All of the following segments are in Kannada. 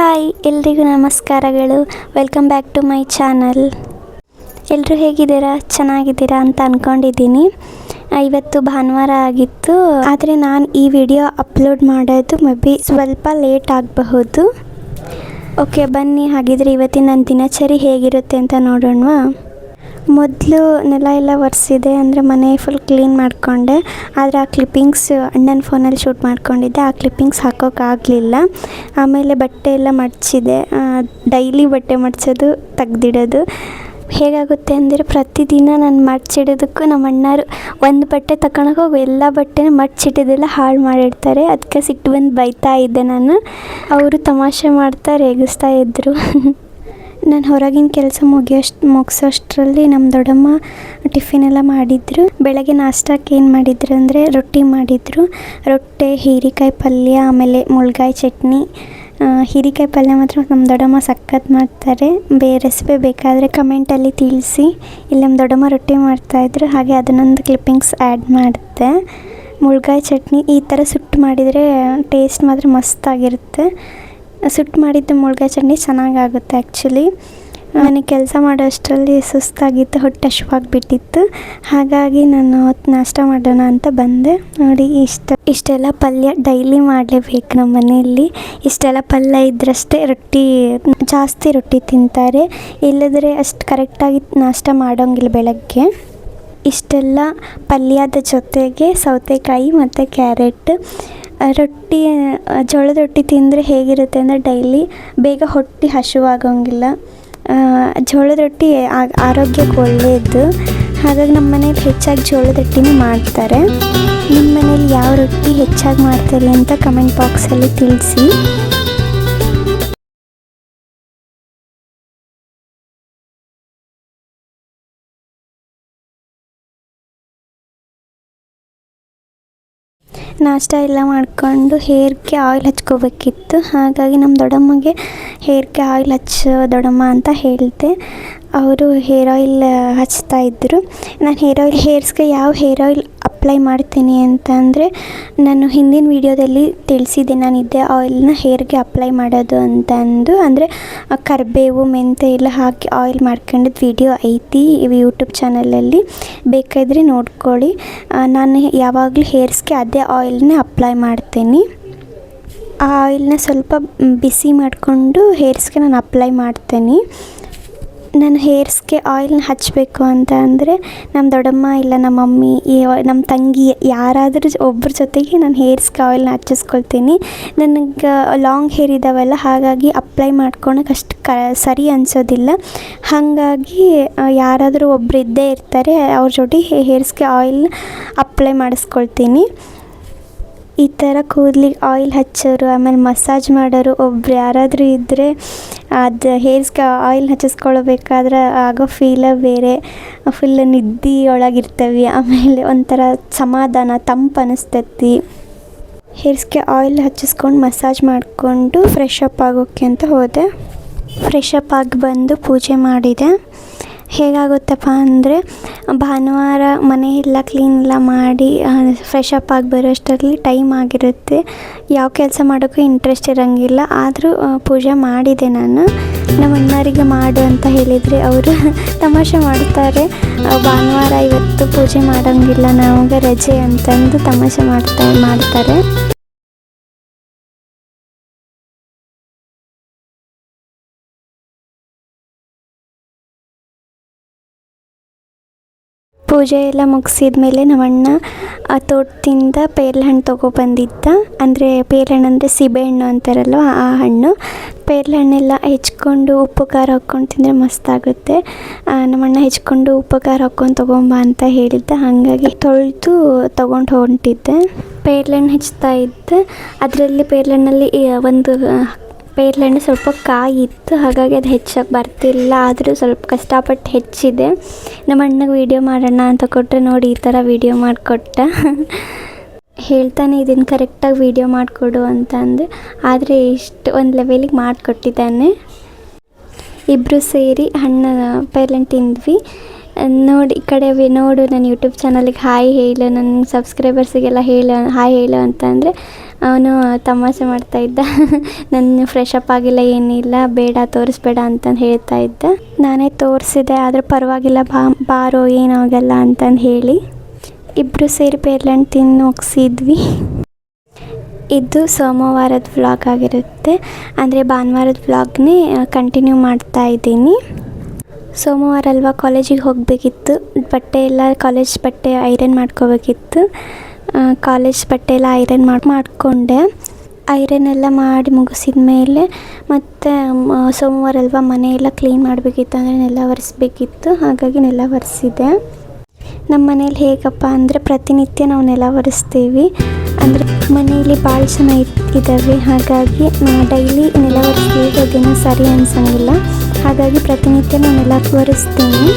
ಹಾಯ್ ಎಲ್ರಿಗೂ ನಮಸ್ಕಾರಗಳು. Welcome back to my channel. ಎಲ್ಲರೂ ಹೇಗಿದ್ದೀರಾ? ಚೆನ್ನಾಗಿದ್ದೀರಾ ಅಂತ ಅಂದ್ಕೊಂಡಿದ್ದೀನಿ. ಇವತ್ತು ಭಾನುವಾರ ಆಗಿತ್ತು, ಆದರೆ ನಾನು ಈ ವಿಡಿಯೋ ಅಪ್ಲೋಡ್ ಮಾಡೋದು ಮೇ ಬಿ ಸ್ವಲ್ಪ ಲೇಟ್ ಆಗಬಹುದು. ಓಕೆ, ಬನ್ನಿ ಹಾಗಿದ್ರೆ ಇವತ್ತಿನ ನನ್ನ ದಿನಚರಿ ಹೇಗಿರುತ್ತೆ ಅಂತ ನೋಡೋಣವಾ. ಮೊದಲು ನೆಲ ಎಲ್ಲ ಒರೆಸಿದೆ, ಅಂದರೆ ಮನೆ ಫುಲ್ ಕ್ಲೀನ್ ಮಾಡಿಕೊಂಡೆ. ಆದರೆ ಆ ಕ್ಲಿಪ್ಪಿಂಗ್ಸ್ ಅಣ್ಣನ ಫೋನಲ್ಲಿ ಶೂಟ್ ಮಾಡ್ಕೊಂಡಿದ್ದೆ, ಆ ಕ್ಲಿಪ್ಪಿಂಗ್ಸ್ ಹಾಕೋಕ್ಕಾಗಲಿಲ್ಲ. ಆಮೇಲೆ ಬಟ್ಟೆ ಎಲ್ಲ ಮಡಚಿದೆ. ಡೈಲಿ ಬಟ್ಟೆ ಮಡಚೋದು ತೆಗ್ದಿಡೋದು ಹೇಗಾಗುತ್ತೆ ಅಂದರೆ, ಪ್ರತಿದಿನ ನಾನು ಮಡಚಿಡೋದಕ್ಕೂ ನಮ್ಮ ಅಣ್ಣರು ಒಂದು ಬಟ್ಟೆ ತಗೊಳಕ್ಕೆ ಹೋಗಿ ಎಲ್ಲ ಬಟ್ಟೆನ ಮಡಚಿಟ್ಟಿದ್ದೆಲ್ಲ ಹಾಳು ಮಾಡಿಡ್ತಾರೆ. ಅದಕ್ಕೆ ಸಿಟ್ಟು ಬಂದು ಬೈತಾ ಇದ್ದೆ ನಾನು. ಅವರು ತಮಾಷೆ ಮಾಡ್ತಾ ರೇಗಿಸ್ತಾ ಇದ್ದರು. ನಾನು ಹೊರಗಿನ ಕೆಲಸ ಮುಗಿಸೋಷ್ಟರಲ್ಲಿ ನಮ್ಮ ದೊಡ್ಡಮ್ಮ ಟಿಫಿನ್ ಎಲ್ಲ ಮಾಡಿದರು. ಬೆಳಗ್ಗೆ ನಾಷ್ಟಕ್ಕೆ ಏನು ಮಾಡಿದ್ರು ಅಂದರೆ ರೊಟ್ಟಿ ಮಾಡಿದರು. ರೊಟ್ಟಿ, ಹೀರೆಕಾಯಿ ಪಲ್ಯ, ಆಮೇಲೆ ಮುಳ್ಗಾಯಿ ಚಟ್ನಿ. ಹೀರೆಕಾಯಿ ಪಲ್ಯ ಮಾತ್ರ ನಮ್ಮ ದೊಡ್ಡಮ್ಮ ಸಖತ್ ಮಾಡ್ತಾರೆ. ರೆಸಿಪಿ ಬೇಕಾದರೆ ಕಮೆಂಟಲ್ಲಿ ತಿಳಿಸಿ. ಇಲ್ಲಿ ನಮ್ಮ ದೊಡ್ಡಮ್ಮ ರೊಟ್ಟಿ ಮಾಡ್ತಾಯಿದ್ರು, ಹಾಗೆ ಅದನ್ನೊಂದು ಕ್ಲಿಪ್ಪಿಂಗ್ಸ್ ಆ್ಯಡ್ ಮಾಡಿದೆ. ಮುಳ್ಗಾಯಿ ಚಟ್ನಿ ಈ ಥರ ಸುಟ್ಟು ಮಾಡಿದರೆ ಟೇಸ್ಟ್ ಮಾತ್ರ ಮಸ್ತಾಗಿರುತ್ತೆ. ಸುಟ್ಟು ಮಾಡಿದ್ದು ಮುಳ್ಗಾಯಿ ಚಟ್ನಿ ಚೆನ್ನಾಗಾಗುತ್ತೆ ಆ್ಯಕ್ಚುಲಿ. ನನಗೆ ಕೆಲಸ ಮಾಡೋ ಅಷ್ಟರಲ್ಲಿ ಸುಸ್ತಾಗಿತ್ತು, ಹೊಟ್ಟೆ ಹಸಿವಾಗಿಬಿಟ್ಟಿತ್ತು. ಹಾಗಾಗಿ ನಾನು ನಾಷ್ಟ ಮಾಡೋಣ ಅಂತ ಬಂದೆ. ನೋಡಿ, ಇಷ್ಟೆಲ್ಲ ಪಲ್ಯ ಡೈಲಿ ಮಾಡಲೇಬೇಕು ನಮ್ಮ ಮನೆಯಲ್ಲಿ. ಇಷ್ಟೆಲ್ಲ ಪಲ್ಯ ಇದ್ದರಷ್ಟೇ ಜಾಸ್ತಿ ರೊಟ್ಟಿ ತಿಂತಾರೆ, ಇಲ್ಲದ್ರೆ ಅಷ್ಟು ಕರೆಕ್ಟಾಗಿ ನಾಷ್ಟ ಮಾಡೋಂಗಿಲ್ಲ ಬೆಳಗ್ಗೆ. ಇಷ್ಟೆಲ್ಲ ಪಲ್ಯದ ಜೊತೆಗೆ ಸೌತೆಕಾಯಿ ಮತ್ತು ಕ್ಯಾರೆಟ್. ರೊಟ್ಟಿ, ಜೋಳದ ರೊಟ್ಟಿ ತಿಂದರೆ ಹೇಗಿರುತ್ತೆ ಅಂದರೆ ಡೈಲಿ ಬೇಗ ಹೊಟ್ಟೆ ಹಸಿವಾಗೋಂಗಿಲ್ಲ. ಜೋಳದ ರೊಟ್ಟಿ ಆರೋಗ್ಯಕ್ಕೆ ಒಳ್ಳೆಯದು. ಹಾಗಾಗಿ ನಮ್ಮ ಮನೇಲಿ ಹೆಚ್ಚಾಗಿ ಜೋಳದ ರೊಟ್ಟಿನೇ ಮಾಡ್ತಾರೆ. ನಿಮ್ಮ ಮನೇಲಿ ಯಾವ ರೊಟ್ಟಿ ಹೆಚ್ಚಾಗಿ ಮಾಡ್ತಾರೆ ಅಂತ ಕಮೆಂಟ್ ಬಾಕ್ಸಲ್ಲಿ ತಿಳಿಸಿ. ನಾಷ್ಟ ಎಲ್ಲ ಮಾಡಿಕೊಂಡು ಹೇರ್ಗೆ ಆಯಿಲ್ ಹಚ್ಕೋಬೇಕಿತ್ತು. ಹಾಗಾಗಿ ನಮ್ಮ ದೊಡ್ಡಮ್ಮಗೆ ಹೇರ್ಗೆ ಆಯಿಲ್ ಹಚ್ಚು ದೊಡ್ಡಮ್ಮ ಅಂತ ಹೇಳಿದೆ. ಅವರು ಹೇರ್ ಆಯಿಲ್ ಹಚ್ತಾಯಿದ್ರು. ನಾನು ಹೇರ್ಸ್ಗೆ ಯಾವ ಹೇರ್ ಆಯಿಲ್ ಅಪ್ಲೈ ಮಾಡ್ತೀನಿ ಅಂತಂದರೆ, ನಾನು ಹಿಂದಿನ ವೀಡಿಯೋದಲ್ಲಿ ತಿಳಿಸಿದ್ದೆ. ನಾನು ಇದೇ ಆಯಿಲ್ನ ಹೇರ್ಗೆ ಅಪ್ಲೈ ಮಾಡೋದು ಅಂತಂದು. ಅಂದರೆ ಕರಿಬೇವು, ಮೆಂತ್ಯ ಎಲ್ಲ ಹಾಕಿ ಆಯಿಲ್ ಮಾಡ್ಕೊಂಡಿದ್ದು ವಿಡಿಯೋ ಐತಿ ಯೂಟ್ಯೂಬ್ ಚಾನಲಲ್ಲಿ, ಬೇಕಾದರೆ ನೋಡ್ಕೊಳ್ಳಿ. ನಾನು ಯಾವಾಗಲೂ ಹೇರ್ಸ್ಗೆ ಅದೇ ಆಯಿಲ್ನ ಅಪ್ಲೈ ಮಾಡ್ತೀನಿ. ಆ ಆಯಿಲ್ನ ಸ್ವಲ್ಪ ಬಿಸಿ ಮಾಡಿಕೊಂಡು ಹೇರ್ಸ್ಗೆ ನಾನು ಅಪ್ಲೈ ಮಾಡ್ತೀನಿ. ನಾನು ಹೇರ್ಸ್ಗೆ ಆಯಿಲ್ನ ಹಚ್ಚಬೇಕು ಅಂತ ಅಂದರೆ ನಮ್ಮ ದೊಡ್ಡಮ್ಮ ಇಲ್ಲ ನಮ್ಮ ಮಮ್ಮಿ, ನಮ್ಮ ತಂಗಿ ಯಾರಾದರೂ ಒಬ್ಬರ ಜೊತೆಗೆ ನಾನು ಹೇರ್ಸ್ಗೆ ಆಯಿಲ್ನ ಹಚ್ಚಿಸ್ಕೊಳ್ತೀನಿ. ನನಗೆ ಲಾಂಗ್ ಹೇರ್ ಇದ್ದಾವಲ್ಲ, ಹಾಗಾಗಿ ಅಪ್ಲೈ ಮಾಡ್ಕೊಳಕ್ಕೆ ಅಷ್ಟು ಸರಿ ಅನಿಸೋದಿಲ್ಲ. ಹಾಗಾಗಿ ಯಾರಾದರೂ ಒಬ್ಬರು ಇದ್ದೇ ಇರ್ತಾರೆ, ಅವ್ರ ಜೊತೆ ಹೇರ್ಸ್ಗೆ ಆಯಿಲ್ನ ಅಪ್ಲೈ ಮಾಡಿಸ್ಕೊಳ್ತೀನಿ. ಈ ಥರ ಕೂದಲಿಗೆ ಆಯಿಲ್ ಹಚ್ಚೋರು, ಆಮೇಲೆ ಮಸಾಜ್ ಮಾಡೋರು ಒಬ್ರು ಯಾರಾದರೂ ಇದ್ದರೆ ಅದು ಹೇರ್ಸ್ಗೆ ಆಯಿಲ್ ಹಚ್ಚಿಸ್ಕೊಳ್ಬೇಕಾದ್ರೆ ಆಗೋ ಫೀಲೇ ಬೇರೆ. ಫುಲ್ ನಿದ್ದೆ ಒಳಗಿರ್ತವೆ, ಆಮೇಲೆ ಒಂಥರ ಸಮಾಧಾನ, ತಂಪು ಅನ್ನಿಸ್ತೈತಿ. ಹೇರ್ಸ್ಗೆ ಆಯಿಲ್ ಹಚ್ಚಿಸ್ಕೊಂಡು ಮಸಾಜ್ ಮಾಡಿಕೊಂಡು ಫ್ರೆಶ್ ಅಪ್ ಆಗೋಕ್ಕೆ ಅಂತ ಹೋದೆ. ಫ್ರೆಶ್ ಅಪ್ ಆಗಿ ಬಂದು ಪೂಜೆ ಮಾಡಿದೆ. ಹೇಗಾಗುತ್ತಪ್ಪ ಅಂದರೆ, ಭಾನುವಾರ ಮನೆ ಎಲ್ಲ ಕ್ಲೀನ್ ಎಲ್ಲ ಮಾಡಿ ಫ್ರೆಶ್ ಅಪ್ ಆಗಿ ಬರೋಷ್ಟರಲ್ಲಿ ಟೈಮ್ ಆಗಿರುತ್ತೆ. ಯಾವ ಕೆಲಸ ಮಾಡೋಕ್ಕೂ ಇಂಟ್ರೆಸ್ಟ್ ಇರೋಂಗಿಲ್ಲ. ಆದರೂ ಪೂಜೆ ಮಾಡಿದೆ ನಾನು. ನಮ್ಮ ಅಣ್ಣರಿಗೆ ಮಾಡು ಅಂತ ಹೇಳಿದರೆ ಅವರು ತಮಾಷೆ ಮಾಡ್ತಾರೆ. ಭಾನುವಾರ ಇವತ್ತು ಪೂಜೆ ಮಾಡೋಂಗಿಲ್ಲ, ನಮಗೆ ರಜೆ ಅಂತಂದು ತಮಾಷೆ ಮಾಡ್ತಾರೆ. ಪೂಜೆ ಎಲ್ಲ ಮುಗಿಸಿದ ಮೇಲೆ ನಮ್ಮಣ್ಣ ತೋಟದಿಂದ ಪೇರ್ಲೆಹಣ್ಣು ತೊಗೊಬಂದಿದ್ದ. ಅಂದರೆ ಪೇರ್ಲೆಹಣ್ಣು ಅಂದರೆ ಸೀಬೆಹಣ್ಣು ಅಂತಾರಲ್ವ, ಆ ಹಣ್ಣು. ಪೇರ್ಲೆಹಣ್ಣೆಲ್ಲ ಹೆಚ್ಕೊಂಡು ಉಪ್ಪು ಖಾರ ಹಾಕ್ಕೊಂಡು ತಿಂದರೆ ಮಸ್ತಾಗುತ್ತೆ. ನಮ್ಮಣ್ಣ ಹೆಚ್ಕೊಂಡು ಉಪ್ಪು ಖಾರ ಹಾಕ್ಕೊಂಡು ತೊಗೊಂಬ ಅಂತ ಹೇಳಿದ್ದ. ಹಾಗಾಗಿ ತೊಳೆದು ತೊಗೊಂಡು ಹೊಂಟಿದ್ದೆ. ಪೇರ್ಲೆಹಣ್ಣು ಹೆಚ್ಚುತ್ತಾ ಇದ್ದೆ. ಅದರಲ್ಲಿ ಪೇರ್ಲೆಹಣ್ಣಲ್ಲಿ ಒಂದು ಪೇರ್ಲೆಹಣ್ಣು ಸ್ವಲ್ಪ ಕಾಯಿ ಇತ್ತು, ಹಾಗಾಗಿ ಅದು ಹೆಚ್ಚಕ್ಕೆ ಬರ್ತಿಲ್ಲ. ಆದರೂ ಸ್ವಲ್ಪ ಕಷ್ಟಪಟ್ಟು ಹೆಚ್ಚಿದೆ. ನಮ್ಮ ಅಣ್ಣಗೆ ವೀಡಿಯೋ ಮಾಡೋಣ ಅಂತ ಕೊಟ್ಟರೆ, ನೋಡಿ ಈ ಥರ ವೀಡಿಯೋ ಮಾಡಿಕೊಟ್ಟ. ಹೇಳ್ತಾನೆ ಇದನ್ನು ಕರೆಕ್ಟಾಗಿ ವೀಡಿಯೋ ಮಾಡಿಕೊಡು ಅಂತ ಅಂದೆ, ಆದರೆ ಇಷ್ಟು ಒಂದು ಲೆವೆಲಿಗೆ ಮಾಡಿಕೊಟ್ಟಿದ್ದಾನೆ. ಇಬ್ಬರು ಸೇರಿ ಹಣ್ಣು ಪೇರ್ಲೆಹಣ್ಣು ತಿಂದ್ವಿ. ನೋಡಿ ಈ ಕಡೆ ನೋಡು ನನ್ನ ಯೂಟ್ಯೂಬ್ ಚಾನಲಿಗೆ ಹಾಯ್ ಹೇಳು, ನನ್ನ ಸಬ್ಸ್ಕ್ರೈಬರ್ಸಿಗೆಲ್ಲ ಹಾಯ್ ಹೇಳು ಅಂತ ಅಂದರೆ ಅವನು ತಮಾಷೆ ಮಾಡ್ತಾಯಿದ್ದ. ನನ್ನ ಫ್ರೆಶ್ ಅಪ್ ಆಗಿಲ್ಲ ಏನಿಲ್ಲ, ಬೇಡ ತೋರಿಸ್ಬೇಡ ಅಂತಂದು ಹೇಳ್ತಾ ಇದ್ದ. ನಾನೇ ತೋರಿಸಿದೆ, ಆದರೆ ಪರವಾಗಿಲ್ಲ ಬಾರೋ ಏನಾಗಲ್ಲ ಅಂತಂದು ಹೇಳಿ ಇಬ್ಬರು ಸೇರಿ ಪೇರ್ಲೆಂಟ್ ತಿಂದು ಮುಗಿಸಿದ್ವಿ. ಇದು ಸೋಮವಾರದ ವ್ಲಾಗ್ ಆಗಿರುತ್ತೆ, ಅಂದರೆ ಭಾನುವಾರದ ವ್ಲಾಗ್ನೇ ಕಂಟಿನ್ಯೂ ಮಾಡ್ತಾ ಇದ್ದೀನಿ. ಸೋಮವಾರ ಅಲ್ವಾ ಕಾಲೇಜಿಗೆ ಹೋಗಬೇಕಿತ್ತು, ಬಟ್ಟೆ ಎಲ್ಲ ಕಾಲೇಜ್ ಬಟ್ಟೆ ಐರನ್ ಮಾಡ್ಕೋಬೇಕಿತ್ತು. ಕಾಲೇಜ್ ಬಟ್ಟೆ ಎಲ್ಲ ಐರನ್ ಮಾಡಿಕೊಂಡೆ. ಐರನ್ ಎಲ್ಲ ಮಾಡಿ ಮುಗಿಸಿದ ಮೇಲೆ ಮತ್ತು ಸೋಮವಾರ ಅಲ್ವಾ ಮನೆಯೆಲ್ಲ ಕ್ಲೀನ್ ಮಾಡಬೇಕಿತ್ತು, ಅಂದರೆ ನೆಲ ಒರೆಸ್ಬೇಕಿತ್ತು. ಹಾಗಾಗಿ ನೆಲ ಒರೆಸಿದೆ. ನಮ್ಮ ಮನೇಲಿ ಹೇಗಪ್ಪ ಅಂದರೆ ಪ್ರತಿನಿತ್ಯ ನಾವು ನೆಲ ಒರೆಸ್ತೀವಿ, ಅಂದರೆ ಮನೆಯಲ್ಲಿ ಭಾಳ ಜನ ಇದ್ದಾವೆ. ಹಾಗಾಗಿ ಡೈಲಿ ನೆಲ ಒರೆಸ್ತೀವಿ, ಅದೇನೋ ಸರಿ ಅನ್ಸಂಗಿಲ್ಲ. ಹಾಗಾಗಿ ಪ್ರತಿನಿತ್ಯ ನಾನು ನೆಲ ಒರೆಸ್ತೀನಿ.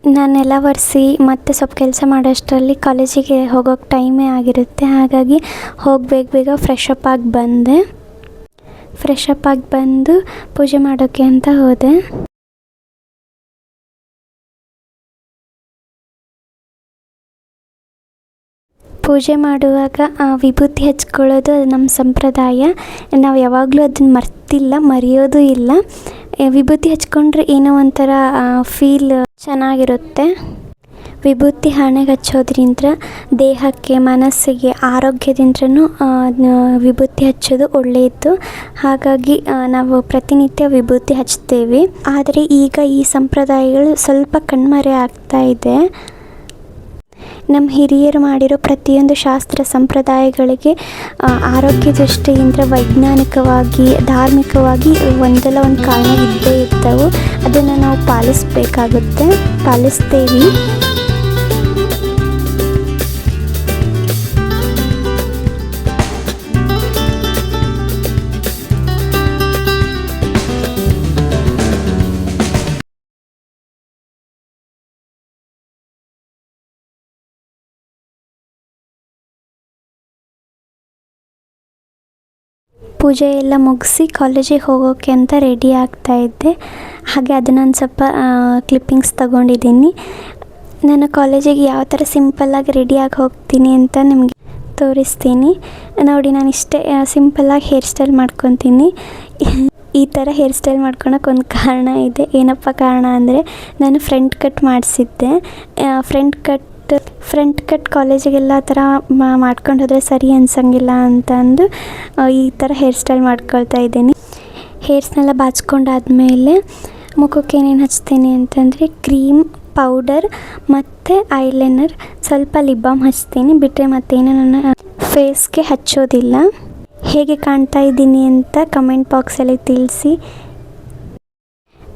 ನಾನೆಲ್ಲ ಒರೆಸಿ ಮತ್ತೆ ಸ್ವಲ್ಪ ಕೆಲಸ ಮಾಡೋಷ್ಟರಲ್ಲಿ ಕಾಲೇಜಿಗೆ ಹೋಗೋಕ್ಕೆ ಟೈಮೇ ಆಗಿರುತ್ತೆ. ಹಾಗಾಗಿ ಬೇಗ ಫ್ರೆಶ್ ಅಪ್ ಆಗಿ ಬಂದೆ. ಫ್ರೆಶ್ ಅಪ್ ಆಗಿ ಬಂದು ಪೂಜೆ ಮಾಡೋಕ್ಕೆ ಅಂತ ಹೋದೆ. ಪೂಜೆ ಮಾಡುವಾಗ ವಿಭೂತಿ ಹಚ್ಕೊಳ್ಳೋದು ಅದು ನಮ್ಮ ಸಂಪ್ರದಾಯ. ನಾವು ಯಾವಾಗಲೂ ಅದನ್ನು ಮರೆಯೋದು ಇಲ್ಲ. ವಿಭೂತಿ ಹಚ್ಕೊಂಡ್ರೆ ಏನೋ ಒಂಥರ ಫೀಲ್ ಚೆನ್ನಾಗಿರುತ್ತೆ. ವಿಭೂತಿ ಹಣೆಗೆ ಹಚ್ಚೋದ್ರಿಂದ ದೇಹಕ್ಕೆ ಮನಸ್ಸಿಗೆ ಆರೋಗ್ಯದಿಂದನೂ ವಿಭೂತಿ ಹಚ್ಚೋದು ಒಳ್ಳೆಯದು. ಹಾಗಾಗಿ ನಾವು ಪ್ರತಿನಿತ್ಯ ವಿಭೂತಿ ಹಚ್ತೇವೆ. ಆದರೆ ಈಗ ಈ ಸಂಪ್ರದಾಯಗಳು ಸ್ವಲ್ಪ ಕಣ್ಮರೆ ಆಗ್ತಾ ಇದೆ. ನಮ್ಮ ಹಿರಿಯರು ಮಾಡಿರೋ ಪ್ರತಿಯೊಂದು ಶಾಸ್ತ್ರ ಸಂಪ್ರದಾಯಗಳಿಗೆ ಆರೋಗ್ಯ ದೃಷ್ಟಿಯಿಂದ ವೈಜ್ಞಾನಿಕವಾಗಿ ಧಾರ್ಮಿಕವಾಗಿ ಒಂದಲ್ಲ ಒಂದು ಕಾರಣ ಇದ್ದೇ ಇರ್ತವೆ. ಅದನ್ನು ನಾವು ಪಾಲಿಸ್ತೇವೆ. ಪೂಜೆ ಎಲ್ಲ ಮುಗಿಸಿ ಕಾಲೇಜಿಗೆ ಹೋಗೋಕ್ಕೆ ಅಂತ ರೆಡಿ ಆಗ್ತಾಯಿದ್ದೆ. ಹಾಗೆ ಅದನ್ನೊಂದು ಸ್ವಲ್ಪ ಕ್ಲಿಪ್ಪಿಂಗ್ಸ್ ತೊಗೊಂಡಿದ್ದೀನಿ. ನಾನು ಕಾಲೇಜಿಗೆ ಯಾವ ಥರ ಸಿಂಪಲ್ಲಾಗಿ ರೆಡಿಯಾಗಿ ಹೋಗ್ತೀನಿ ಅಂತ ನಿಮಗೆ ತೋರಿಸ್ತೀನಿ ನೋಡಿ. ನಾನು ಇಷ್ಟೇ ಸಿಂಪಲ್ಲಾಗಿ ಹೇರ್ ಸ್ಟೈಲ್ ಮಾಡ್ಕೊತೀನಿ. ಈ ಥರ ಹೇರ್ ಸ್ಟೈಲ್ ಮಾಡ್ಕೊಳಕ್ಕೆ ಒಂದು ಕಾರಣ ಇದೆ. ಏನಪ್ಪ ಕಾರಣ ಅಂದರೆ ನಾನು ಫ್ರಂಟ್ ಕಟ್ ಮಾಡಿಸಿದ್ದೆ. ಫ್ರಂಟ್ ಕಟ್ ಕಾಲೇಜಿಗೆಲ್ಲ ಥರ ಮಾಡ್ಕೊಂಡು ಹೋದರೆ ಸರಿ ಅನ್ಸಂಗಿಲ್ಲ ಅಂತಂದು ಈ ಥರ ಹೇರ್ ಸ್ಟೈಲ್ ಮಾಡ್ಕೊಳ್ತಾ ಇದ್ದೀನಿ. ಹೇರ್ಸ್ನೆಲ್ಲ ಬಾಚ್ಕೊಂಡಾದ್ಮೇಲೆ ಮುಖಕ್ಕೆ ಏನೇನು ಹಚ್ತೀನಿ ಅಂತಂದರೆ ಕ್ರೀಮ್, ಪೌಡರ್ ಮತ್ತು ಐಲೈನರ್, ಸ್ವಲ್ಪ ಲಿಪ್ ಬಾಮ್ ಹಚ್ತೀನಿ. ಬಿಟ್ಟರೆ ಮತ್ತೇನು ನನ್ನ ಫೇಸ್ಗೆ ಹಚ್ಚೋದಿಲ್ಲ. ಹೇಗೆ ಕಾಣ್ತಾ ಇದ್ದೀನಿ ಅಂತ ಕಮೆಂಟ್ ಬಾಕ್ಸಲ್ಲಿ ತಿಳಿಸಿ.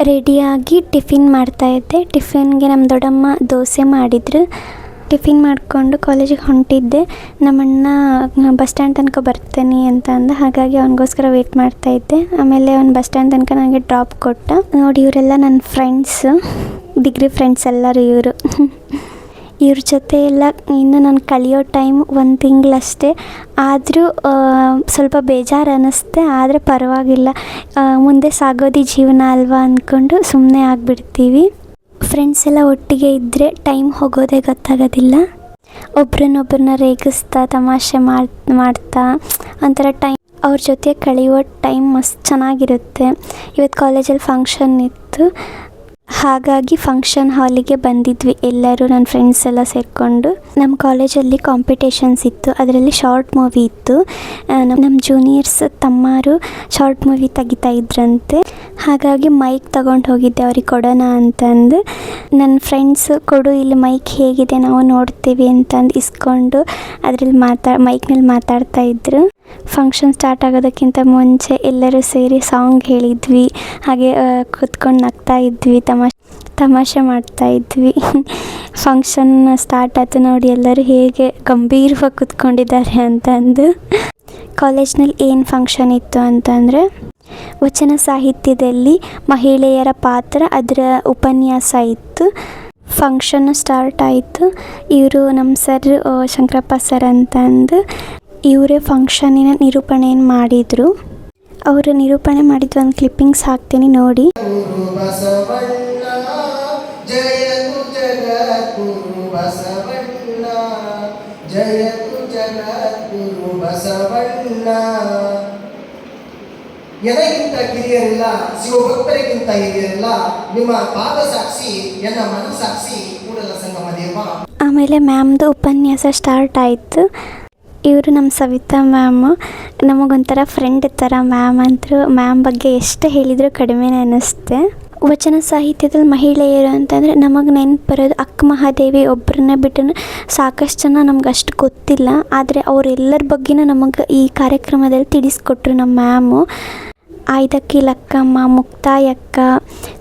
ರೆಡಿಯಾಗಿ ಟಿಫಿನ್ ಮಾಡ್ತಾಯಿದ್ದೆ. ಟಿಫಿನ್ಗೆ ನಮ್ಮ ದೊಡ್ಡಮ್ಮ ದೋಸೆ ಮಾಡಿದ್ರು. ಟಿಫಿನ್ ಮಾಡಿಕೊಂಡು ಕಾಲೇಜಿಗೆ ಹೊಂಟಿದ್ದೆ. ನಮ್ಮಣ್ಣ ಬಸ್ ಸ್ಟ್ಯಾಂಡ್ ತನಕ ಬರ್ತೀನಿ ಅಂತ ಅಂದ. ಹಾಗಾಗಿ ಅವನಿಗೋಸ್ಕರ ವೆಯ್ಟ್ ಮಾಡ್ತಾಯಿದ್ದೆ. ಆಮೇಲೆ ಅವ್ನು ಬಸ್ ಸ್ಟ್ಯಾಂಡ್ ತನಕ ನನಗೆ ಡ್ರಾಪ್ ಕೊಟ್ಟ. ನೋಡಿ, ಇವರೆಲ್ಲ ನನ್ನ ಫ್ರೆಂಡ್ಸು, ಡಿಗ್ರಿ ಫ್ರೆಂಡ್ಸ್ ಎಲ್ಲರೂ ಇವರು. ಇವ್ರ ಜೊತೆ ಎಲ್ಲ ಇನ್ನು ನಾನು ಕಳೆಯೋ ಟೈಮ್ 1 ತಿಂಗಳಷ್ಟೇ. ಆದರೂ ಸ್ವಲ್ಪ ಬೇಜಾರು ಅನ್ನಿಸ್ತೆ. ಆದರೆ ಪರವಾಗಿಲ್ಲ, ಮುಂದೆ ಸಾಗೋದು ಜೀವನ ಅಲ್ವಾ ಅಂದ್ಕೊಂಡು ಸುಮ್ಮನೆ ಆಗಿಬಿಡ್ತೀವಿ. ಫ್ರೆಂಡ್ಸ್ ಎಲ್ಲ ಒಟ್ಟಿಗೆ ಇದ್ದರೆ ಟೈಮ್ ಹೋಗೋದೇ ಗೊತ್ತಾಗೋದಿಲ್ಲ. ಒಬ್ರನ್ನೊಬ್ಬರನ್ನ ರೇಗಿಸ್ತಾ ತಮಾಷೆ ಮಾಡ್ತಾ ಒಂಥರ ಟೈಮ್ ಅವ್ರ ಜೊತೆ ಕಳೆಯುವ ಟೈಮ್ ಮಸ್ತ್ ಚೆನ್ನಾಗಿರುತ್ತೆ. ಇವತ್ತು ಕಾಲೇಜಲ್ಲಿ ಫಂಕ್ಷನ್ ಇತ್ತು. ಹಾಗಾಗಿ ಫಂಕ್ಷನ್ ಹಾಲಿಗೆ ಬಂದಿದ್ವಿ ಎಲ್ಲರೂ, ನನ್ನ ಫ್ರೆಂಡ್ಸ್ ಎಲ್ಲ ಸೇರಿಕೊಂಡು. ನಮ್ಮ ಕಾಲೇಜಲ್ಲಿ ಕಾಂಪಿಟೇಷನ್ಸ್ ಇತ್ತು. ಅದರಲ್ಲಿ ಶಾರ್ಟ್ ಮೂವಿ ಇತ್ತು. ನಮ್ಮ ಜೂನಿಯರ್ಸ್ ತಮ್ಮರು ಶಾರ್ಟ್ ಮೂವಿ ತೆಗಿತಾ ಇದ್ರಂತೆ. ಹಾಗಾಗಿ ಮೈಕ್ ತಗೊಂಡು ಹೋಗಿದ್ದೆ ಅವ್ರಿಗೆ ಕೊಡೋಣ ಅಂತಂದು. ನನ್ನ ಫ್ರೆಂಡ್ಸು ಕೊಡು ಇಲ್ಲಿ ಮೈಕ್ ಹೇಗಿದೆ ನಾವು ನೋಡ್ತೀವಿ ಅಂತಂದು ಇಸ್ಕೊಂಡು ಅದರಲ್ಲಿ ಮೈಕ್ನಲ್ಲಿ ಮಾತಾಡ್ತಾ ಇದ್ರು. ಫಂಕ್ಷನ್ ಸ್ಟಾರ್ಟ್ ಆಗೋದಕ್ಕಿಂತ ಮುಂಚೆ ಎಲ್ಲರೂ ಸೇರಿ ಸಾಂಗ್ ಹೇಳಿದ್ವಿ. ಹಾಗೆ ಕೂತ್ಕೊಂಡು ನಗ್ತಾ ಇದ್ವಿ, ತಮಾಷೆ ಮಾಡ್ತಾಯಿದ್ವಿ. ಫಂಕ್ಷನ್ ಸ್ಟಾರ್ಟ್ ಆಯ್ತು ನೋಡಿ, ಎಲ್ಲರೂ ಹೇಗೆ ಗಂಭೀರವಾಗಿ ಕೂತ್ಕೊಂಡಿದ್ದಾರೆ ಅಂತಂದು. ಕಾಲೇಜ್ನಲ್ಲಿ ಏನು ಫಂಕ್ಷನ್ ಇತ್ತು ಅಂತಂದರೆ ವಚನ ಸಾಹಿತ್ಯದಲ್ಲಿ ಮಹಿಳೆಯರ ಪಾತ್ರ, ಅದರ ಉಪನ್ಯಾಸ ಇತ್ತು. ಫಂಕ್ಷನ್ನು ಸ್ಟಾರ್ಟ್ ಆಯಿತು. ಇವರು ನಮ್ಮ ಸರ್ ಶಂಕರಪ್ಪ ಸರ್ ಅಂತಂದು ಇವರೇ ಫಂಕ್ಷನಿನ ನಿರೂಪಣೆಯನ್ನು ಮಾಡಿದರು. ಅವರು ನಿರೂಪಣೆ ಮಾಡಿದ್ದು ಒಂದು ಕ್ಲಿಪ್ಪಿಂಗ್ಸ್ ಹಾಕ್ತೀನಿ ನೋಡಿ. ಎನಗಿಂತ ಕಿರಿಯರಿಲ್ಲ, ಶಿವಭಕ್ತರಿಗಿಂತ ಹಿರಿಯರಿಲ್ಲ, ನಿಮ್ಮ ಪಾದ ಸಾಕ್ಷಿ ಎನ್ನ ಮನ ಸಾಕ್ಷಿ ಕೂಡಲ ಸಂಗಮ ದೇವ. ಆಮೇಲೆ ಮ್ಯಾಮ್ದು ಉಪನ್ಯಾಸ ಸ್ಟಾರ್ಟ್ ಆಯಿತು. ಇವರು ನಮ್ಮ ಸವಿತಾ ಮ್ಯಾಮ್, ನಮಗೊಂಥರ ಫ್ರೆಂಡ್ ಥರ ಮ್ಯಾಮ್ ಅಂತರು. ಮ್ಯಾಮ್ ಬಗ್ಗೆ ಎಷ್ಟು ಹೇಳಿದರೂ ಕಡಿಮೆನೇ ಅನ್ನಿಸುತ್ತೆ. ವಚನ ಸಾಹಿತ್ಯದಲ್ಲಿ ಮಹಿಳೆಯರು ಅಂತಂದರೆ ನಮಗೆ ನೆನಪು ಬರೋದು ಅಕ್ಕ ಮಹಾದೇವಿ ಒಬ್ಬರನ್ನ ಬಿಟ್ಟು ಸಾಕಷ್ಟು ಜನ ನಮ್ಗೆ ಅಷ್ಟು ಗೊತ್ತಿಲ್ಲ. ಆದರೆ ಅವರೆಲ್ಲರ ಬಗ್ಗೆನೂ ನಮಗೆ ಈ ಕಾರ್ಯಕ್ರಮದಲ್ಲಿ ತಿಳಿಸ್ಕೊಟ್ರು ನಮ್ಮ ಮ್ಯಾಮು. ಆಯ್ದಕ್ಕಿ ಲಕ್ಕಮ್ಮ, ಮುಕ್ತಾಯಕ್ಕ,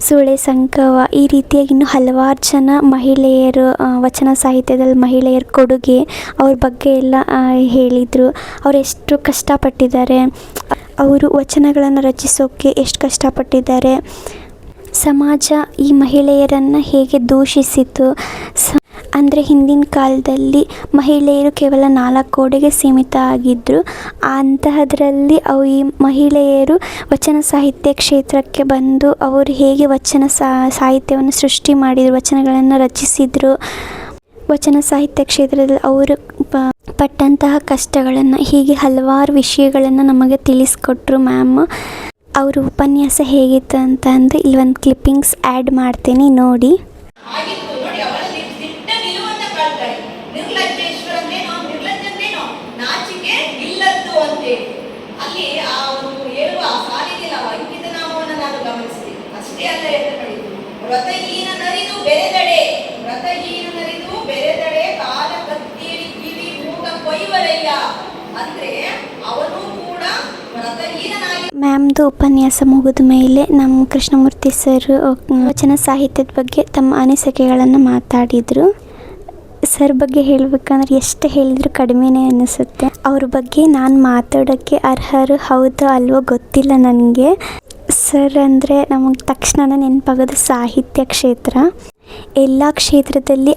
ಸುಳೆ ಸಂಕವ, ಈ ರೀತಿಯಾಗಿ ಇನ್ನೂ ಹಲವಾರು ಜನ ಮಹಿಳೆಯರು ವಚನ ಸಾಹಿತ್ಯದಲ್ಲಿ ಮಹಿಳೆಯರ ಕೊಡುಗೆ ಅವ್ರ ಬಗ್ಗೆ ಎಲ್ಲ ಹೇಳಿದರು. ಅವ್ರು ಎಷ್ಟು ಕಷ್ಟಪಟ್ಟಿದ್ದಾರೆ, ಅವರು ವಚನಗಳನ್ನು ರಚಿಸೋಕ್ಕೆ ಎಷ್ಟು ಕಷ್ಟಪಟ್ಟಿದ್ದಾರೆ, ಸಮಾಜ ಈ ಮಹಿಳೆಯರನ್ನು ಹೇಗೆ ದೂಷಿಸಿತು. ಅಂದರೆ ಹಿಂದಿನ ಕಾಲದಲ್ಲಿ ಮಹಿಳೆಯರು ಕೇವಲ 4 ಗೋಡೆಗೆ ಸೀಮಿತ ಆಗಿದ್ದರು. ಅಂತಹದ್ರಲ್ಲಿ ಈ ಮಹಿಳೆಯರು ವಚನ ಸಾಹಿತ್ಯ ಕ್ಷೇತ್ರಕ್ಕೆ ಬಂದು ಅವರು ಹೇಗೆ ವಚನ ಸಾಹಿತ್ಯವನ್ನು ಸೃಷ್ಟಿ ಮಾಡಿದರು, ವಚನಗಳನ್ನು ರಚಿಸಿದರು. ವಚನ ಸಾಹಿತ್ಯ ಕ್ಷೇತ್ರದಲ್ಲಿ ಅವರು ಪಟ್ಟಂತಹ ಕಷ್ಟಗಳನ್ನು, ಹೀಗೆ ಹಲವಾರು ವಿಷಯಗಳನ್ನು ನಮಗೆ ತಿಳಿಸ್ಕೊಟ್ರು ಮ್ಯಾಮ್. ಅವ್ರ ಉಪನ್ಯಾಸ ಹೇಗಿತ್ತು ಅಂತಂದು ಇಲ್ಲಿ ಒಂದು ಕ್ಲಿಪ್ಪಿಂಗ್ಸ್ ಆ್ಯಡ್ ಮಾಡ್ತೀನಿ ನೋಡಿ. ಮ್ಯಾಮ್ದು ಉಪನ್ಯಾಸ ಮುಗಿದ ಮೇಲೆ ನಮ್ಮ ಕೃಷ್ಣಮೂರ್ತಿ ಸರ್ ವಚನ ಸಾಹಿತ್ಯದ ಬಗ್ಗೆ ತಮ್ಮ ಅನಿಸಿಕೆಗಳನ್ನು ಮಾತಾಡಿದರು. ಸರ್ ಬಗ್ಗೆ ಹೇಳಬೇಕಂದ್ರೆ ಎಷ್ಟು ಹೇಳಿದರೂ ಕಡಿಮೆನೇ ಅನ್ನಿಸುತ್ತೆ. ಅವ್ರ ಬಗ್ಗೆ ನಾನು ಮಾತಾಡೋಕ್ಕೆ ಅರ್ಹರು ಹೌದೋ ಅಲ್ವೋ ಗೊತ್ತಿಲ್ಲ ನನಗೆ. ಸರ್ ಅಂದರೆ ನಮಗೆ ತಕ್ಷಣ ನೆನಪಾಗೋದು ಸಾಹಿತ್ಯ ಕ್ಷೇತ್ರ. ಎಲ್ಲ ಕ್ಷೇತ್ರದಲ್ಲಿ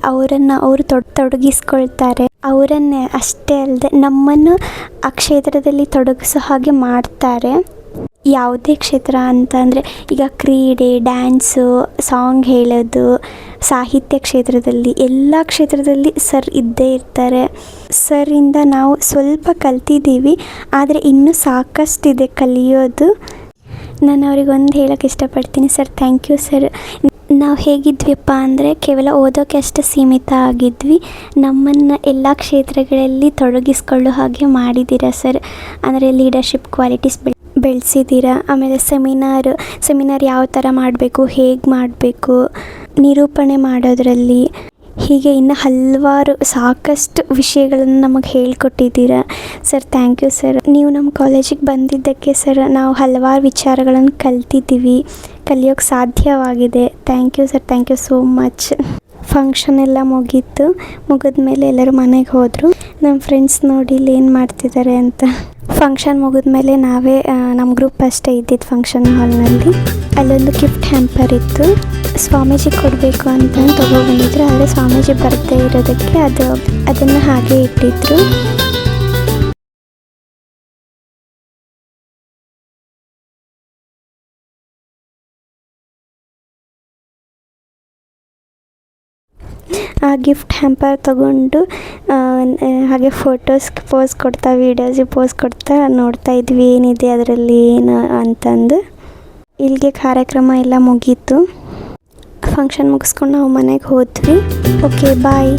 ಅವರು ತೊಡಗಿಸ್ಕೊಳ್ತಾರೆ. ಅವರನ್ನೇ ಅಷ್ಟೇ ಅಲ್ಲದೆ ನಮ್ಮನ್ನು ಆ ಕ್ಷೇತ್ರದಲ್ಲಿ ತೊಡಗಿಸೋ ಹಾಗೆ ಮಾಡ್ತಾರೆ. ಯಾವುದೇ ಕ್ಷೇತ್ರ ಅಂತಂದರೆ ಈಗ ಕ್ರೀಡೆ, ಡ್ಯಾನ್ಸು, ಸಾಂಗ್ ಹೇಳೋದು, ಸಾಹಿತ್ಯ ಕ್ಷೇತ್ರದಲ್ಲಿ, ಎಲ್ಲ ಕ್ಷೇತ್ರದಲ್ಲಿ ಸರ್ ಇದ್ದೇ ಇರ್ತಾರೆ. ಸರಿಂದ ನಾವು ಸ್ವಲ್ಪ ಕಲ್ತಿದ್ದೀವಿ, ಆದರೆ ಇನ್ನೂ ಸಾಕಷ್ಟಿದೆ ಕಲಿಯೋದು. ನಾನು ಅವ್ರಿಗೆ ಒಂದು ಹೇಳೋಕ್ಕೆ ಇಷ್ಟಪಡ್ತೀನಿ, ಸರ್ ಥ್ಯಾಂಕ್ ಯು ಸರ್. ನಾವು ಹೇಗಿದ್ವಿಪ್ಪ ಅಂದರೆ ಕೇವಲ ಓದೋಕ್ಕೆ ಅಷ್ಟೇ ಸೀಮಿತ ಆಗಿದ್ವಿ. ನಮ್ಮನ್ನು ಎಲ್ಲ ಕ್ಷೇತ್ರಗಳಲ್ಲಿ ತೊಡಗಿಸ್ಕೊಳ್ಳೋ ಹಾಗೆ ಮಾಡಿದ್ದೀರಾ ಸರ್. ಅಂದರೆ ಲೀಡರ್ಶಿಪ್ ಕ್ವಾಲಿಟೀಸ್ ಬೆಳೆಸಿದ್ದೀರಾ. ಆಮೇಲೆ ಸೆಮಿನಾರ್ ಯಾವ ಥರ ಮಾಡಬೇಕು, ಹೇಗೆ ಮಾಡಬೇಕು, ನಿರೂಪಣೆ ಮಾಡೋದರಲ್ಲಿ, ಹೀಗೆ ಇನ್ನು ಹಲವಾರು ಸಾಕಷ್ಟು ವಿಷಯಗಳನ್ನು ನಮಗೆ ಹೇಳ್ಕೊಟ್ಟಿದ್ದೀರಾ ಸರ್. Thank you sir. ನೀವು ನಮ್ಮ ಕಾಲೇಜಿಗೆ ಬಂದಿದ್ದಕ್ಕೆ ಸರ್ ನಾವು ಹಲವಾರು ವಿಚಾರಗಳನ್ನು ಕಲಿಯೋಕ್ಕೆ ಸಾಧ್ಯವಾಗಿದೆ. Thank you sir, thank you so much. Function ಎಲ್ಲ ಮುಗಿದ್ಮೇಲೆ ಎಲ್ಲರೂ ಮನೆಗೆ ಹೋದರು. ನಮ್ಮ ಫ್ರೆಂಡ್ಸ್ ನೋಡಿ ಇಲ್ಲಿ ಏನು ಮಾಡ್ತಿದ್ದಾರೆ ಅಂತ. ಫಂಕ್ಷನ್ ಮುಗಿದ್ಮೇಲೆ ನಾವೇ ನಮ್ಮ ಗ್ರೂಪ್ ಅಷ್ಟೇ ಇದ್ದಿದ್ದು ಫಂಕ್ಷನ್ ಹಾಲ್ನಲ್ಲಿ. ಅಲ್ಲೊಂದು ಗಿಫ್ಟ್ ಹ್ಯಾಂಪರ್ ಇತ್ತು, ಸ್ವಾಮೀಜಿ ಕೊಡಬೇಕು ಅಂತ ತೊಗೊಬಂದಿದ್ರು. ಆದರೆ ಸ್ವಾಮೀಜಿ ಬರದೇ ಇರೋದಕ್ಕೆ ಅದನ್ನು ಹಾಗೆ ಇಟ್ಟಿದ್ರು. ಆ ಗಿಫ್ಟ್ ಹ್ಯಾಂಪರ್ ತೊಗೊಂಡು ಹಾಗೆ ಪೋಸ್ ಕೊಡ್ತಾ, ವೀಡಿಯೋಸಿಗೆ ಪೋಸ್ ಕೊಡ್ತಾ ನೋಡ್ತಾ ಇದ್ವಿ ಏನಿದೆ ಅದರಲ್ಲಿ ಏನು ಅಂತಂದು. ಇಲ್ಲಿಗೆ ಕಾರ್ಯಕ್ರಮ ಎಲ್ಲ ಮುಗೀತು. ಫಂಕ್ಷನ್ ಮುಗಿಸ್ಕೊಂಡು ನಾವು ಮನೆಗೆ ಹೋದ್ವಿ. Okay bye.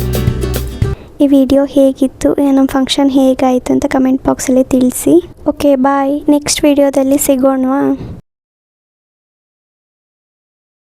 ಈ ವಿಡಿಯೋ ಹೇಗಿತ್ತು, ನಮ್ಮ ಫಂಕ್ಷನ್ ಹೇಗಾಯಿತು ಅಂತ ಕಮೆಂಟ್ ಬಾಕ್ಸಲ್ಲಿ ತಿಳಿಸಿ. Okay bye. ನೆಕ್ಸ್ಟ್ ವಿಡಿಯೋದಲ್ಲಿ ಸಿಗೋಣವಾ.